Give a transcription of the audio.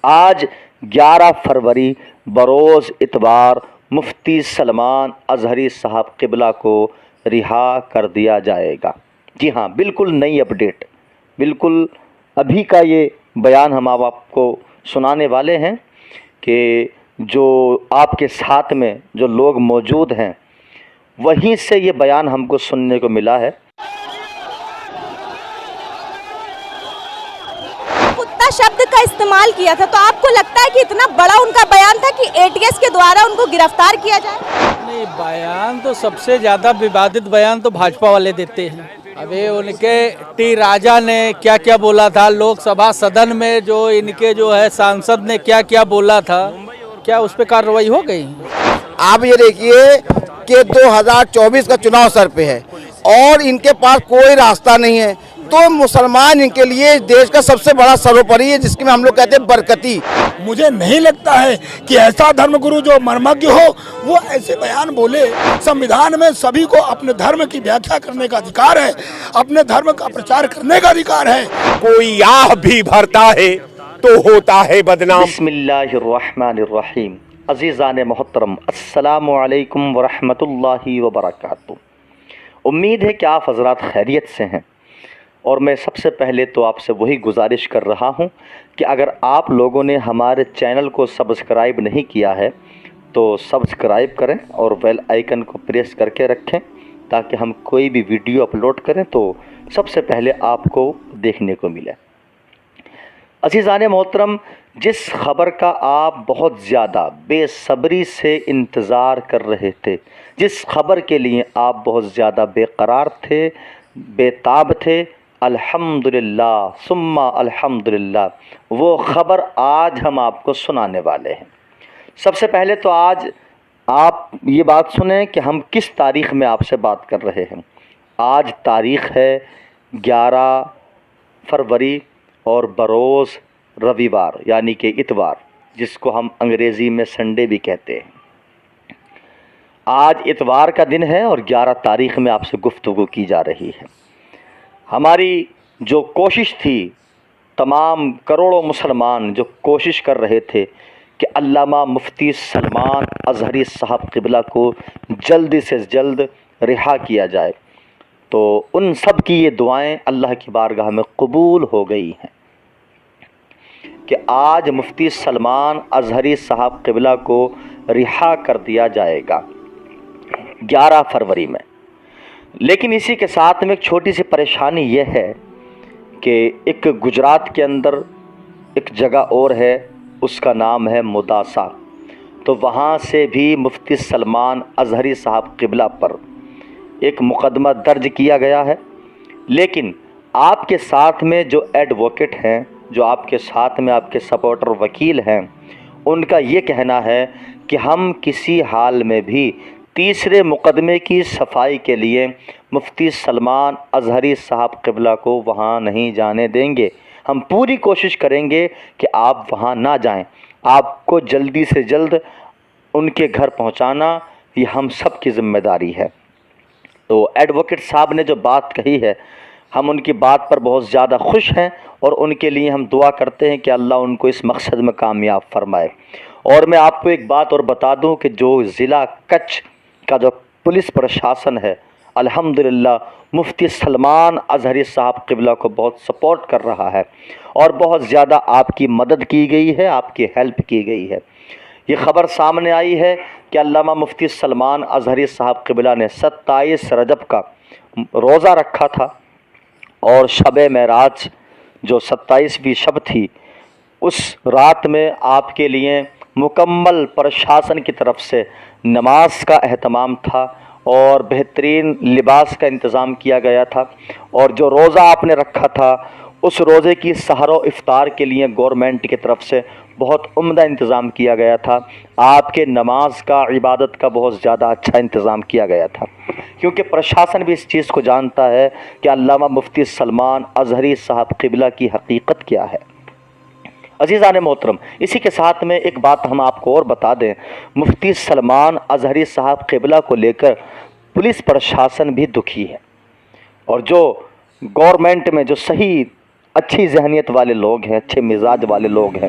آج 11 فروری بروز اتوار مفتی سلمان اظہری صاحب قبلہ کو رہا کر دیا جائے گا۔ جی ہاں، بالکل نئی اپڈیٹ، بالکل ابھی کا یہ بیان ہم آپ کو سنانے والے ہیں کہ جو آپ کے ساتھ میں جو لوگ موجود ہیں وہیں سے یہ بیان ہم کو سننے کو ملا ہے۔ کتا شبد کا استعمال کیا تھا، تو آپ کو لگتا ہے کہ اتنا بڑا ان کا بیان تھا کہ اے ٹی ایس کے دوارا ان کو گرفتار کیا جائے؟ نہیں، بیان تو سب سے زیادہ ووادت بیان تو بھاجپا والے دیتے ہیں۔ ابھی ان کے ٹی راجا نے کیا کیا بولا تھا لوک سبھا صدن میں، جو ان کے جو ہے سانسد نے کیا کیا بولا تھا، کیا اس پہ کارروائی ہو گئی؟ آپ یہ دیکھیے کہ 2024 کا چناؤ سر پہ ہے اور ان کے پاس کوئی راستہ نہیں ہے، تو مسلمان ان کے لیے دیش کا سب سے بڑا سروپری ہے، جس کے میں ہم لوگ کہتے ہیں برکتی۔ مجھے نہیں لگتا ہے کہ ایسا دھرم گرو جو مرمج ہو وہ ایسے بیان بولے۔ سمویدھان میں سبھی کو اپنے دھرم کی ویاخیا کرنے کا ادھیکار ہے، اپنے دھرم کا پرچار کرنے کا ادھیکار ہے۔ کوئی آہ بھی بھرتا ہے تو ہوتا ہے بدنام۔ بسم اللہ الرحمن الرحیم۔ عزیزان محترم، السلام علیکم ورحمۃ اللہ وبرکاتہ۔ امید ہے کہ آپ حضرات خیریت سے ہیں، اور میں سب سے پہلے تو آپ سے وہی گزارش کر رہا ہوں کہ اگر آپ لوگوں نے ہمارے چینل کو سبسکرائب نہیں کیا ہے تو سبسکرائب کریں اور بیل آئیکن کو پریس کر کے رکھیں، تاکہ ہم کوئی بھی ویڈیو اپلوڈ کریں تو سب سے پہلے آپ کو دیکھنے کو ملے۔ عزیزان محترم، جس خبر کا آپ بہت زیادہ بے صبری سے انتظار کر رہے تھے، جس خبر کے لیے آپ بہت زیادہ بے قرار تھے، بے تاب تھے، الحمدللہ ثم الحمدللہ، وہ خبر آج ہم آپ کو سنانے والے ہیں۔ سب سے پہلے تو آج آپ یہ بات سنیں کہ ہم کس تاریخ میں آپ سے بات کر رہے ہیں۔ آج تاریخ ہے 11 فروری اور بروز رویوار یعنی کہ اتوار، جس کو ہم انگریزی میں سنڈے بھی کہتے ہیں۔ آج اتوار کا دن ہے اور 11 تاریخ میں آپ سے گفتگو کی جا رہی ہے۔ ہماری جو کوشش تھی، تمام کروڑوں مسلمان جو کوشش کر رہے تھے کہ علامہ مفتی سلمان اظہری صاحب قبلہ کو جلد سے جلد رہا کیا جائے، تو ان سب کی یہ دعائیں اللہ کی بارگاہ میں قبول ہو گئی ہیں کہ آج مفتی سلمان اظہری صاحب قبلہ کو رہا کر دیا جائے گا 11 فروری میں۔ لیکن اسی کے ساتھ میں ایک چھوٹی سی پریشانی یہ ہے کہ ایک گجرات کے اندر ایک جگہ اور ہے، اس کا نام ہے مداسا، تو وہاں سے بھی مفتی سلمان اظہری صاحب قبلہ پر ایک مقدمہ درج کیا گیا ہے۔ لیکن آپ کے ساتھ میں جو ایڈووکیٹ ہیں، جو آپ کے ساتھ میں آپ کے سپورٹر وکیل ہیں، ان کا یہ کہنا ہے کہ ہم کسی حال میں بھی تیسرے مقدمے کی صفائی کے لیے مفتی سلمان اظہری صاحب قبلہ کو وہاں نہیں جانے دیں گے۔ ہم پوری کوشش کریں گے کہ آپ وہاں نہ جائیں، آپ کو جلدی سے جلد ان کے گھر پہنچانا یہ ہم سب کی ذمہ داری ہے۔ تو ایڈووکیٹ صاحب نے جو بات کہی ہے، ہم ان کی بات پر بہت زیادہ خوش ہیں اور ان کے لیے ہم دعا کرتے ہیں کہ اللہ ان کو اس مقصد میں کامیاب فرمائے۔ اور میں آپ کو ایک بات اور بتا دوں کہ جو ضلع کچھ کا جو پولیس پرشاسن ہے، الحمدللہ مفتی سلمان اظہری صاحب قبلہ کو بہت سپورٹ کر رہا ہے اور بہت زیادہ آپ کی مدد کی گئی ہے، آپ کی ہیلپ کی گئی ہے۔ یہ خبر سامنے آئی ہے کہ علامہ مفتی سلمان اظہری صاحب قبلہ نے 27 رجب کا روزہ رکھا تھا، اور شب معراج جو 27ویں شب تھی، اس رات میں آپ کے لیے مکمل پرشاسن کی طرف سے نماز کا اہتمام تھا اور بہترین لباس کا انتظام کیا گیا تھا، اور جو روزہ آپ نے رکھا تھا اس روزے کی سحر و افطار کے لیے گورنمنٹ کی طرف سے بہت عمدہ انتظام کیا گیا تھا۔ آپ کے نماز کا، عبادت کا بہت زیادہ اچھا انتظام کیا گیا تھا، کیونکہ پرشاسن بھی اس چیز کو جانتا ہے کہ علامہ مفتی سلمان اظہری صاحب قبلہ کی حقیقت کیا ہے۔ عزیزان محترم، اسی کے ساتھ میں ایک بات ہم آپ کو اور بتا دیں، مفتی سلمان اظہری صاحب قبلہ کو لے کر پولیس پرشاسن بھی دکھی ہے، اور جو گورنمنٹ میں جو صحیح اچھی ذہنیت والے لوگ ہیں، اچھے مزاج والے لوگ ہیں،